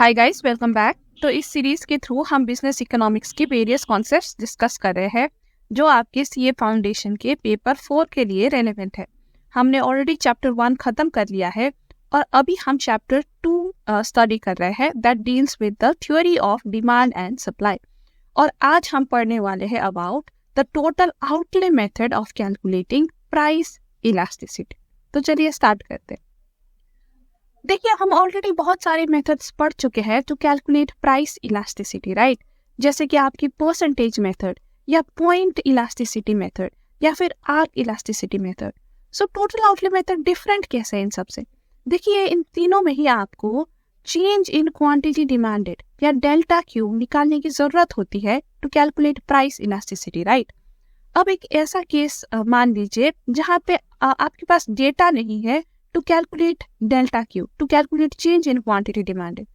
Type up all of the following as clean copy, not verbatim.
Hi guys, welcome back. तो इस series के थ्रू हम बिजनेस इकोनॉमिक्स के वेरियस कॉन्सेप्ट्स डिस्कस कर रहे हैं जो आपके सीए फाउंडेशन के पेपर 4 के लिए रेलेवेंट है। हमने ऑलरेडी चैप्टर 1 खत्म कर लिया है और अभी हम चैप्टर 2 स्टडी कर रहे हैं that deals with the theory of demand and supply. और आज हम पढ़ने वाले हैं about the total outlay method of calculating price elasticity. तो चलिए स्टार्ट करते हैं। देखिए, हम ऑलरेडी बहुत सारे मेथड्स पढ़ चुके हैं to calculate price elasticity, right? जैसे कि आपकी परसेंटेज मेथड या पॉइंट इलास्टिसिटी मेथड या फिर arc elasticity method. So total outlay method different कैसे है इन सबसे? देखिए, इन तीनों में ही आपको चेंज इन क्वांटिटी डिमांडेड या डेल्टा क्यू निकालने की जरूरत होती है to calculate price elasticity, right? अब एक ऐसा केस मान लीजिए जहाँ पे आपके पास डेटा नहीं है to calculate delta Q, to calculate change in quantity demanded,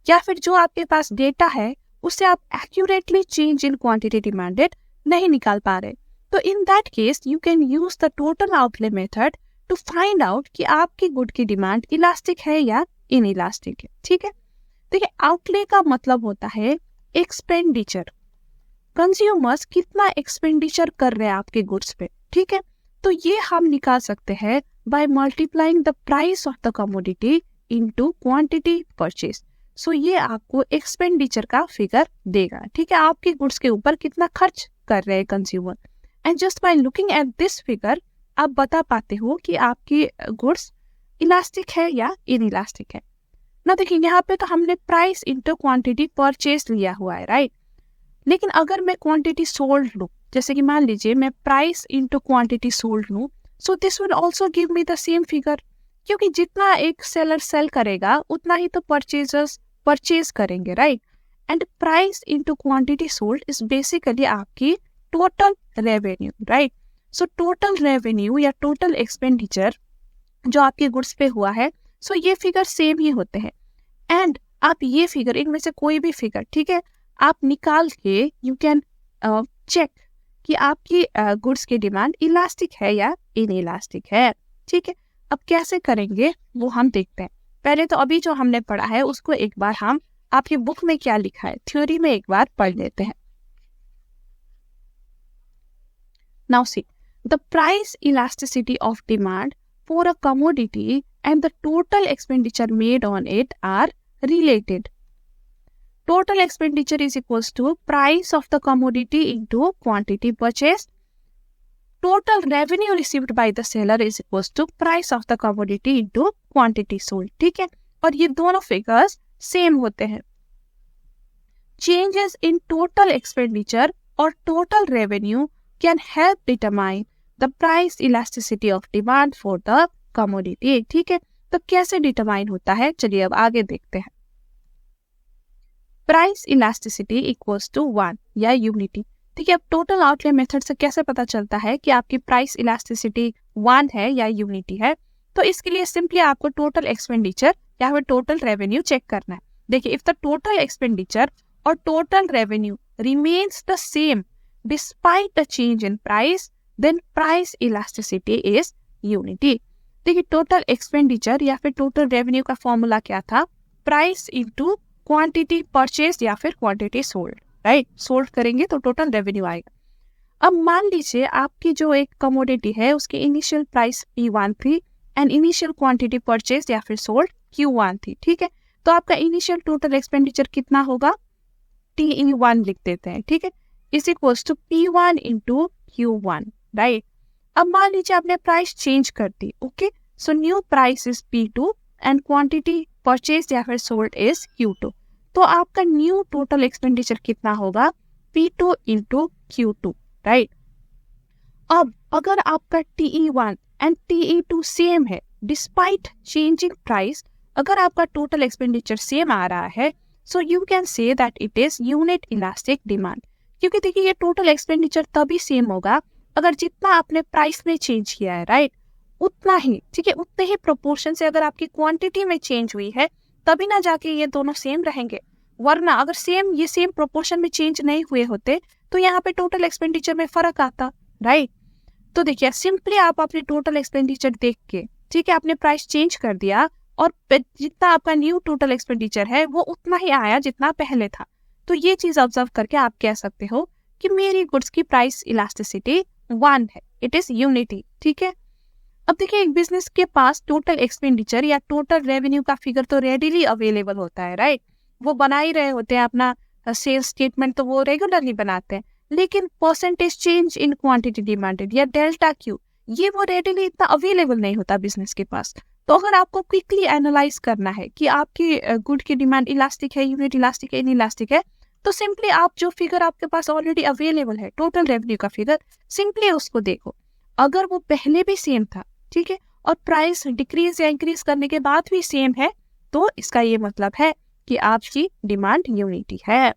या फिर जो आपके पास डेटा है उससे आप accurately change in quantity demanded नहीं निकाल पा रहे। तो in that case you can use the total outlay method to find out कि आपकी गुड की डिमांड इलास्टिक है या इन इलास्टिक है। ठीक है, देखिए, आउटले का मतलब होता है एक्सपेंडिचर। कंज्यूमर्स कितना एक्सपेंडिचर कर रहे हैं आपके गुड्स पे, ठीक है? तो ये हम निकाल सकते हैं by multiplying the price of the commodity into quantity purchased. So ये आपको एक्सपेंडिचर का फिगर देगा, ठीक है? आपके गुड्स के ऊपर कितना खर्च कर रहे हैं consumer, and just by looking at this figure आप बता पाते हो कि आपकी गुड्स इलास्टिक है या इन इलास्टिक है ना। देखिए, यहाँ पे तो हमने प्राइस इंटू क्वांटिटी परचेज लिया हुआ है, राइट? लेकिन अगर मैं क्वांटिटी सोल्ड लूँ, जैसे कि मान लीजिए मैं प्राइस इंटू क्वांटिटी सोल्ड लूँ, so this will also give me the same figure, क्योंकि जितना एक सेलर सेल करेगा उतना ही तो परचेजर्स परचेज करेंगे, right? And price into quantity sold is basically आपकी total revenue, right? So total revenue या टोटल एक्सपेंडिचर जो आपके गुड्स पे हुआ है, सो ये फिगर सेम ही होते हैं। एंड आप ये फिगर, इनमें से कोई भी फिगर, ठीक है, आप निकाल के यू कैन चेक कि आपकी गुड्स की डिमांड इलास्टिक है या इन इलास्टिक है, ठीक है? अब कैसे करेंगे वो हम देखते हैं। पहले तो अभी जो हमने पढ़ा है उसको एक बार हम आपकी बुक में क्या लिखा है थ्योरी में एक बार पढ़ लेते हैं। Now see, the price elasticity of demand for a commodity and the total expenditure made on it are related. Total expenditure is equals to price of the commodity into quantity purchased. Total revenue received by the seller is equals to price of the commodity into quantity sold. ठीक है, और ये दोनों figures same होते हैं। Changes in total expenditure और total revenue can help determine the price elasticity of demand for the commodity. ठीक है, तो कैसे डिटरमाइन होता है, चलिए अब आगे देखते हैं। प्राइस इलास्टिसिटी इक्वल्स टू 1 या यूनिटी। ठीक है, अब टोटल आउटले मेथड से कैसे पता चलता है कि आपकी प्राइस इलास्टिसिटी 1 है या यूनिटी है? तो इसके लिए सिंपली आपको टोटल एक्सपेंडिचर या फिर टोटल रेवेन्यू चेक करना है। देखिए, इफ द टोटल एक्सपेंडिचर और total revenue remains the same despite the change in price, then price elasticity is unity. देखिए, टोटल एक्सपेंडिचर या फिर टोटल रेवेन्यू का फॉर्मूला क्या था? प्राइस इंटू क्वांटिटी परचेज या फिर क्वांटिटी सोल्ड, राइट? सोल्ड करेंगे तो टोटल रेवेन्यू आएगा। अब मान लीजिए आपकी जो एक कमोडिटी है उसकी इनिशियल प्राइस P1 थी एंड इनिशियल क्वांटिटी परचेज या फिर सोल्ड Q1 थी, ठीक है? तो आपका इनिशियल टोटल एक्सपेंडिचर कितना होगा? TE1 लिख देते हैं, ठीक है, is equals to P1 into Q1, right? अब मान लीजिए आपने प्राइस चेंज कर दी, okay, so new price is P2 and quantity purchase या फिर सोल्ड इज Q2। तो आपका न्यू टोटल एक्सपेंडिचर कितना होगा? P2 into Q2, right? अब अगर आपका TE1 एंड TE2 सेम है डिस्पाइट चेंजिंग प्राइस, अगर आपका टोटल एक्सपेंडिचर सेम आ रहा है, so you can say that it is unit elastic demand. क्योंकि देखिए, ये टोटल एक्सपेंडिचर तभी सेम होगा अगर जितना आपने प्राइस में चेंज किया है, राइट, उतना ही, ठीक है, उतने ही प्रोपोर्शन से अगर आपकी क्वांटिटी में चेंज हुई है तभी ना जाके ये दोनों सेम रहेंगे। वरना अगर ये सेम प्रोपोर्शन में चेंज नहीं हुए होते तो यहाँ पे टोटल एक्सपेंडिचर में फर्क आता, राइट? तो देखिए, सिंपली आप अपने टोटल एक्सपेंडिचर देख के, ठीक है, आपने प्राइस चेंज कर दिया और जितना आपका न्यू टोटल एक्सपेंडिचर है वो उतना ही आया जितना पहले था। तो ये चीज ऑब्जर्व करके आप कह सकते हो कि मेरी गुड्स की प्राइस इलास्टिसिटी 1 है, इट इज यूनिटी। ठीक है, अब देखिए एक बिजनेस के पास टोटल एक्सपेंडिचर या टोटल रेवेन्यू का फिगर तो रेडिली अवेलेबल होता है, राइट। वो बना ही रहे होते हैं अपना सेल्स स्टेटमेंट, तो वो रेगुलरली बनाते हैं, लेकिन percentage change in quantity demanded या डेल्टा क्यू, ये वो रेडिली इतना अवेलेबल नहीं होता बिजनेस के पास। तो अगर आपको क्विकली एनालाइज करना है कि आपकी गुड की डिमांड इलास्टिक है, यूनिट इलास्टिक है, इनइलास्टिक है, तो सिंपली आप जो फिगर आपके पास ऑलरेडी अवेलेबल है टोटल रेवेन्यू का फिगर, सिंपली उसको देखो। अगर वो पहले भी सेम था, ठीक है, और प्राइस डिक्रीज या इंक्रीज करने के बाद भी सेम है, तो इसका ये मतलब है कि आपकी डिमांड यूनिटी है।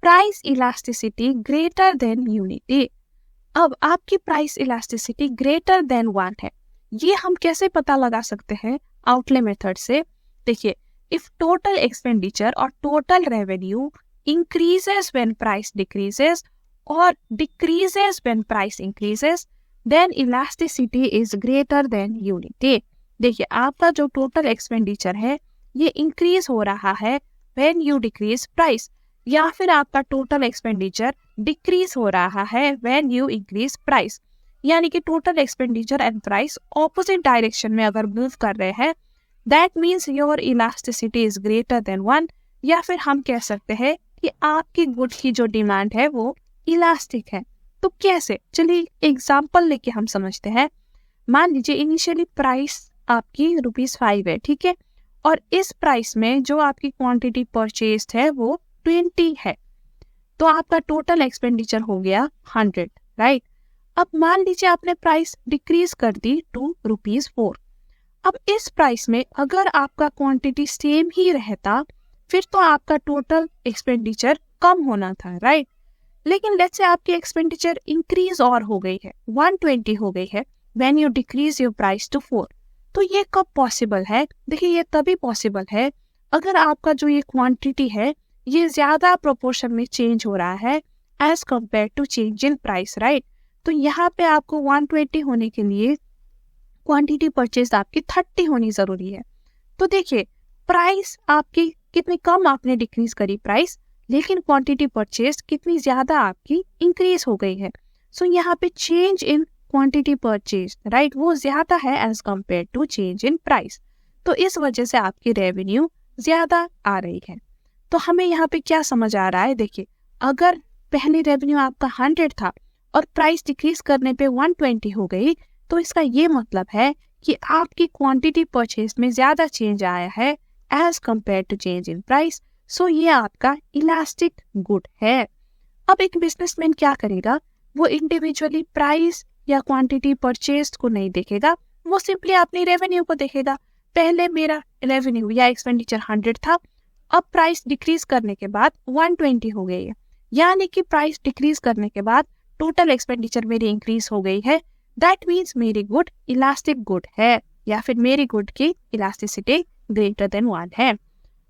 Price elasticity greater than unity. अब आपकी प्राइस इलास्टिसिटी ग्रेटर देन 1 है, ये हम कैसे पता लगा सकते हैं? आउटले मेथड से। देखिए, इफ टोटल एक्सपेंडिचर और total revenue increases when price decreases और decreases when price increases, then elasticity is greater than unity. देखिए, आपका जो टोटल एक्सपेंडिचर है ये इंक्रीज हो रहा है व्हेन यू डिक्रीज प्राइस, या फिर आपका टोटल एक्सपेंडिचर डिक्रीज हो रहा है व्हेन यू इंक्रीज प्राइस। यानी कि total expenditure and price opposite direction में अगर मूव कर रहे हैं, that means your elasticity is greater then 1। या फिर हम कह सकते हैं कि आपकी गुड की जो डिमांड है वो इलास्टिक है। तो कैसे? चलिए एग्जाम्पल लेके हम समझते हैं। मान लीजिए इनिशियली प्राइस आपकी ₹5 है, ठीक है, और इस प्राइस में जो आपकी क्वांटिटी परचेस्ड है वो 20 है, तो आपका टोटल एक्सपेंडिचर हो गया 100, राइट। अब मान लीजिए आपने प्राइस डिक्रीज कर दी टू ₹4। अब इस प्राइस में अगर आपका क्वांटिटी सेम ही रहता, फिर तो आपका टोटल एक्सपेंडिचर कम होना था, राइट। लेकिन लेट्स से आपकी एक्सपेंडिचर इंक्रीज और हो गई है, 120 हो गई है when you decrease your price to 4। तो ये कब पॉसिबल है? देखिए, ये तभी पॉसिबल है अगर आपका जो ये क्वांटिटी है ये ज्यादा प्रोपोर्शन में चेंज हो रहा है as compare to change in price, right. तो यहाँ पे आपको 120 होने के लिए क्वांटिटी परचेज आपकी 30 होनी जरूरी है। तो देखिए, प्राइस आपकी कितनी कम आपने डिक्रीज करी प्राइस, लेकिन क्वांटिटी परचेज कितनी ज्यादा आपकी इंक्रीज हो गई है। सो यहाँ पे change in quantity purchase, right, वो ज्यादा है as compare to change in price. तो इस वजह से आपकी रेवेन्यू ज्यादा आ रही है। तो हमें यहाँ पे क्या समझ आ रहा है? देखिए, अगर पहले रेवेन्यू आपका 100 था और प्राइस डिक्रीज करने पे 120 हो गई, तो इसका ये मतलब है कि आपकी क्वांटिटी परचेज में ज्यादा चेंज आया है as compare to change in price. So ये आपका इलास्टिक गुड है। अब एक बिजनेसमैन क्या करेगा? वो इंडिविजुअली प्राइस या क्वांटिटी परचेज को नहीं देखेगा, वो सिंपली अपनी रेवेन्यू को देखेगा। पहले मेरा रेवेन्यू या एक्सपेंडिचर 100 था, अब प्राइस डिक्रीज करने के बाद 120 हो गई है, यानी कि प्राइस डिक्रीज करने के बाद टोटल एक्सपेंडिचर मेरी इंक्रीज हो गई है। दैट मीन्स मेरी गुड इलास्टिक गुड है, या फिर मेरी गुड की इलास्टिसिटी ग्रेटर देन 1 है।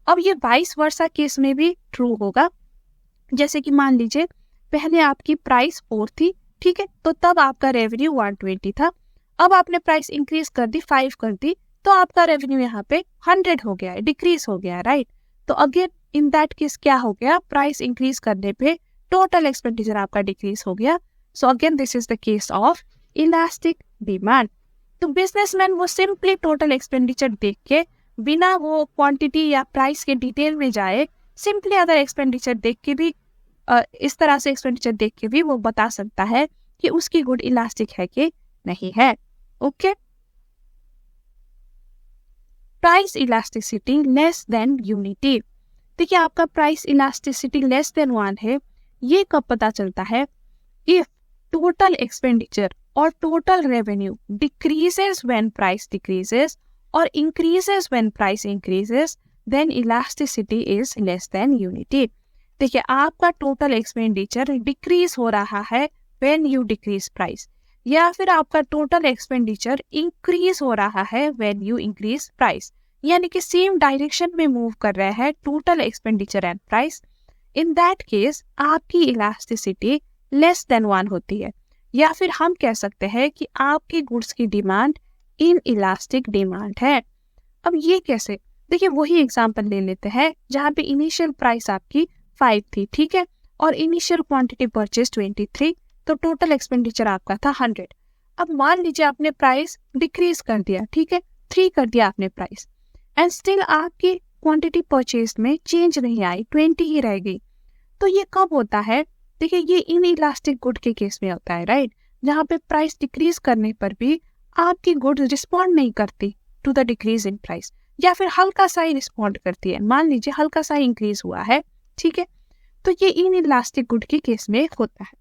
अब ये वाइस वर्सा केस में भी ट्रू होगा। जैसे कि मान लीजिए पहले आपकी प्राइस 4 थी, ठीक है, तो तब आपका रेवेन्यू 120 था। अब आपने प्राइस इंक्रीज कर दी, 5 कर दी, तो आपका रेवेन्यू यहाँ पे 100 हो गया है, डिक्रीज हो गया है, राइट। तो अगेन इन दैट केस क्या हो गया? प्राइस इंक्रीज करने पे टोटल एक्सपेंडिचर आपका डिक्रीज हो गया। So again this is the case of elastic demand. तो बिजनेसमैन वो सिंपली टोटल एक्सपेंडिचर देख के, बिना वो क्वांटिटी या प्राइस के डिटेल में जाए, सिंपली अगर एक्सपेंडिचर देख के भी इस तरह से एक्सपेंडिचर देख के भी वो बता सकता है कि उसकी गुड इलास्टिक है कि नहीं है। Okay, price elasticity less than unity. देखिए, आपका प्राइस इलास्टिसिटी लेस देन 1 है। ये कब पता चलता है? इफ टोटल एक्सपेंडिचर और total revenue decreases when price decreases और increases when price increases, then elasticity is less than unity. देखिए, आपका टोटल एक्सपेंडिचर डिक्रीज हो रहा है व्हेन यू डिक्रीज प्राइस, या फिर आपका टोटल एक्सपेंडिचर इंक्रीज हो रहा है व्हेन यू इंक्रीज प्राइस, यानी कि सेम डायरेक्शन में मूव कर रहे हैं total expenditure and price. In that case आपकी इलास्टिसिटी लेस देन 1 होती है, या फिर हम कह सकते हैं कि आपकी गुड्स की डिमांड इन इलास्टिक डिमांड है। अब ये कैसे? देखिए वही एग्जांपल ले लेते हैं जहाँ पे इनिशियल प्राइस आपकी 5 थी, ठीक है, और इनिशियल क्वांटिटी परचेज 23, तो टोटल एक्सपेंडिचर आपका था 100। अब मान लीजिए आपने प्राइस डिक्रीज कर दिया, ठीक है, 3 कर दिया आपने प्राइस, एंड स्टिल आपकी क्वांटिटी परचेज में चेंज नहीं आई, 20 ही रह गई। तो ये कब होता है? देखिए ये इन इलास्टिक गुड के केस में होता है, राइट, जहाँ पे प्राइस डिक्रीज करने पर भी आपकी गुड रिस्पॉन्ड नहीं करती to the decrease in price, या फिर हल्का सा ही रिस्पॉन्ड करती है। मान लीजिए हल्का सा इंक्रीज हुआ है, ठीक है, तो ये इन इलास्टिक गुड के केस में होता है।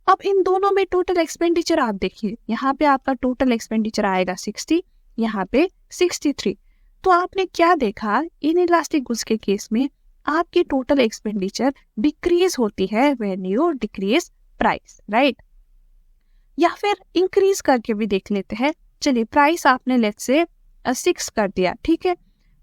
अब इन दोनों में टोटल एक्सपेंडिचर आप देखिए, यहाँ पे आपका टोटल एक्सपेंडिचर आएगा 60, यहाँ पे 63। तो आपने क्या देखा, इन इलास्टिक गुड्स के केस में आपकी टोटल एक्सपेंडिचर डिक्रीज होती है when you decrease price, right. या फिर इंक्रीज करके भी देख लेते हैं। चलिए प्राइस आपने लेट्स से 6 कर दिया, ठीक है,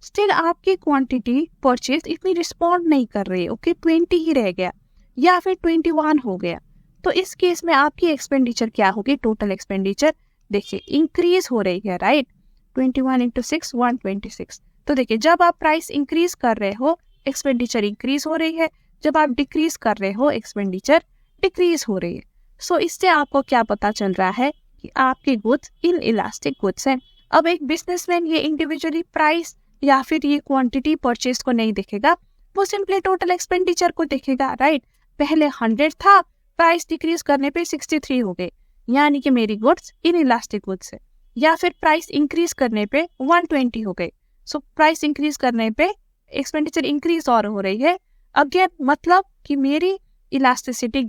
स्टिल आपकी क्वांटिटी परचेज इतनी रिस्पॉन्ड नहीं कर रही है, ओके, 20 ही रह गया या फिर 21 हो गया। तो इस केस में आपकी एक्सपेंडिचर क्या होगी? टोटल एक्सपेंडिचर देखिए इंक्रीज हो रही है, राइट, 21 इंटू 6 126। तो देखिए जब आप प्राइस इंक्रीज कर रहे हो एक्सपेंडिचर इंक्रीज हो रही है, जब आप डिक्रीज कर रहे हो एक्सपेंडिचर डिक्रीज हो रही है। सो इससे आपको क्या पता चल रहा है कि आपके गुड्स इन इलास्टिक गुड्स हैं। अब एक बिजनेसमैन ये इंडिविजुअली प्राइस या फिर ये क्वांटिटी परचेज को नहीं देखेगा, वो सिंपली टोटल एक्सपेंडिचर को देखेगा, राइट। पहले 100 था, प्राइस डिक्रीज करने पे 63 हो गए, यानी कि मेरी गुड्स इन इलास्टिक गुड्स है। या फिर प्राइस इंक्रीज करने पे 120 हो गए, सो प्राइस इंक्रीज करने पे एक्सपेंडिचर इंक्रीज और हो रही है, अगेन मतलब कि मेरी इलास्टिसिटी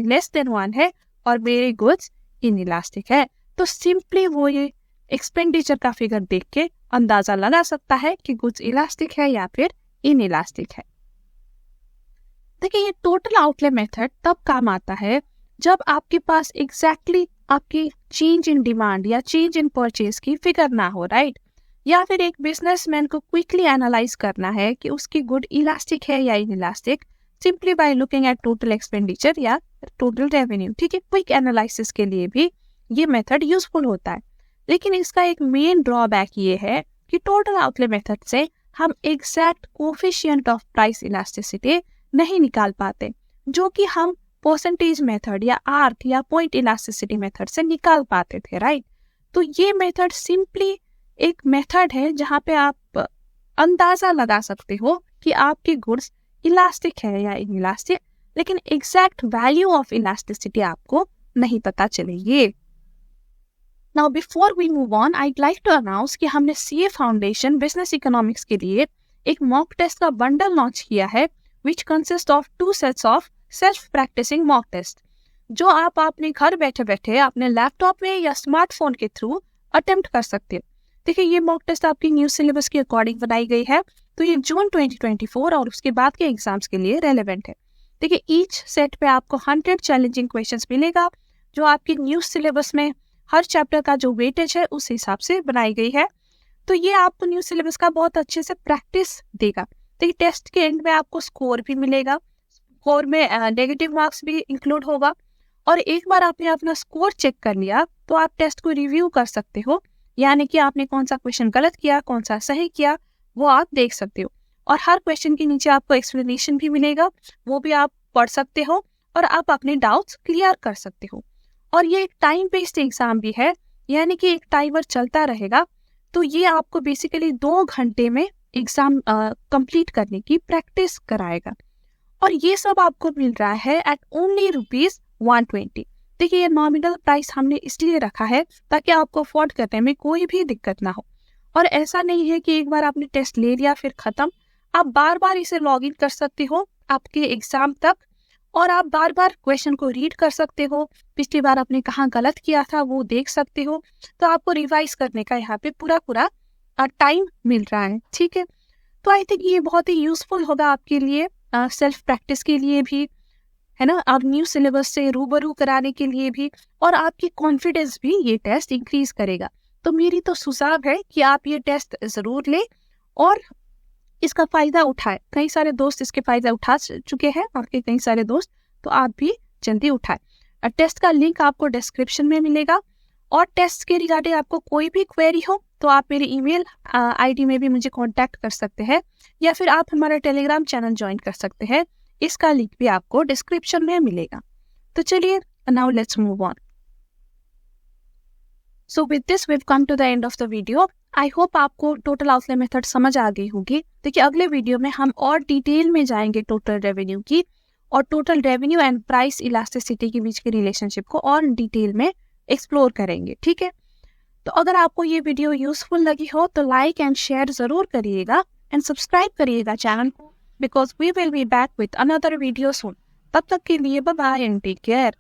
लेस देन 1 है और मेरे गुड्स इन इलास्टिक है। तो सिंपली वो ये एक्सपेंडिचर का फिगर देख के अंदाजा लगा सकता है कि गुड्स इलास्टिक है या फिर इन इलास्टिक है। देखिए ये टोटल आउटले मेथड तब काम आता है जब आपके पास एग्जैक्टली आपकी चेंज इन डिमांड या चेंज इन परचेज की फिगर ना हो, राइट। या फिर एक बिजनेसमैन को क्विकली एनालाइज करना है कि उसकी गुड इलास्टिक है या in elastic, simply by looking at total expenditure या टोटल रेवेन्यू, ठीक है। क्विक एनालिसिस के लिए भी ये मेथड यूजफुल होता है, लेकिन इसका एक मेन ड्रॉबैक ये है कि टोटल आउटले मेथड से हम exact coefficient of price elasticity नहीं निकाल पाते, जो कि हम परसेंटेज मेथड या आर्क या पॉइंट इलास्टिसिटी मेथड से निकाल पाते थे, राइट। तो ये मेथड सिंपली एक मेथड है जहाँ पे आप अंदाजा लगा सकते हो कि आपके गुड्स इलास्टिक है या इन इलास्टिक, लेकिन एग्जैक्ट वैल्यू ऑफ इलास्टिसिटी आपको नहीं पता चलेगी। Now before we move on, I'd like to announce कि हमने CA फाउंडेशन बिजनेस इकोनॉमिक्स के लिए एक मॉक टेस्ट का बंडल लॉन्च किया है, which consists of 2 sets of self practising mock test, जो आप अपने घर बैठे बैठे अपने लैपटॉप में या स्मार्टफोन के थ्रू अटेम्प्ट कर सकते हो। देखिए ये मॉक टेस्ट आपकी न्यू सिलेबस के अकॉर्डिंग बनाई गई है, तो ये जून 2024 और उसके बाद के एग्जाम्स के लिए रेलेवेंट है। देखिए ईच सेट पे आपको 100 चैलेंजिंग क्वेश्चंस मिलेगा, जो आपके न्यू सिलेबस में हर चैप्टर का जो वेटेज है उस हिसाब से बनाई गई है। तो ये आपको न्यू सिलेबस का बहुत अच्छे से प्रैक्टिस देगा। देखिए टेस्ट के एंड में आपको स्कोर भी मिलेगा, स्कोर में नेगेटिव मार्क्स भी इंक्लूड होगा, और एक बार आपने अपना स्कोर चेक कर लिया तो आप टेस्ट को रिव्यू कर सकते हो, यानी कि आपने कौन सा क्वेश्चन गलत किया, कौन सा सही किया, वो आप देख सकते हो। और हर क्वेश्चन के नीचे आपको एक्सप्लेनेशन भी मिलेगा, वो भी आप पढ़ सकते हो और आप अपने डाउट्स क्लियर कर सकते हो। और ये एक टाइम बेस्ड एग्जाम भी है, यानी कि एक टाइमर चलता रहेगा, तो ये आपको बेसिकली 2 घंटे में एग्जाम कंप्लीट करने की प्रैक्टिस कराएगा। और ये सब आपको मिल रहा है एट ओनली ₹120। देखिए ये नॉमिनल प्राइस हमने इसलिए रखा है ताकि आपको अफोर्ड करने में कोई भी दिक्कत ना हो। और ऐसा नहीं है कि एक बार आपने टेस्ट ले लिया फिर खत्म, आप बार बार इसे लॉग इन कर सकते हो आपके एग्जाम तक, और आप बार बार क्वेश्चन को रीड कर सकते हो, पिछली बार आपने कहाँ गलत किया था वो देख सकते हो। तो आपको रिवाइज करने का यहाँ पे पूरा टाइम मिल रहा है, ठीक है। तो आई थिंक ये बहुत ही यूजफुल होगा आपके लिए, सेल्फ प्रैक्टिस के लिए भी, है ना, आप न्यू सिलेबस से रूबरू कराने के लिए भी, और आपकी कॉन्फिडेंस भी ये टेस्ट इंक्रीज करेगा। तो मेरी तो सुझाव है कि आप ये टेस्ट जरूर लें और इसका फायदा उठाएं। कई सारे दोस्त इसके फायदा उठा चुके हैं, आपके कई सारे दोस्त, तो आप भी जल्दी उठाएं। टेस्ट का लिंक आपको डिस्क्रिप्शन में मिलेगा, और टेस्ट के रिगार्डिंग आपको कोई भी क्वेरी हो तो आप मेरे ईमेल आईडी में भी मुझे कांटेक्ट कर सकते हैं, या फिर आप हमारा टेलीग्राम चैनल ज्वाइन कर सकते हैं। इसका लिंक भी आपको डिस्क्रिप्शन में मिलेगा। तो चलिए, now let's move on. So with this we come to the end of the video. I hope आपको टोटल आउटले मेथड समझ आ गई होगी। देखिए, अगले वीडियो में हम और डिटेल में जाएंगे टोटल रेवेन्यू की, और total revenue and price elasticity के बीच के रिलेशनशिप को और डिटेल में एक्सप्लोर करेंगे। ठीक है, तो अगर आपको ये वीडियो यूजफुल लगी हो तो लाइक एंड शेयर जरूर करिएगा एंड सब्सक्राइब करिएगा चैनल को, because we will be back with another video soon. तब तक के लिए bye bye and take care.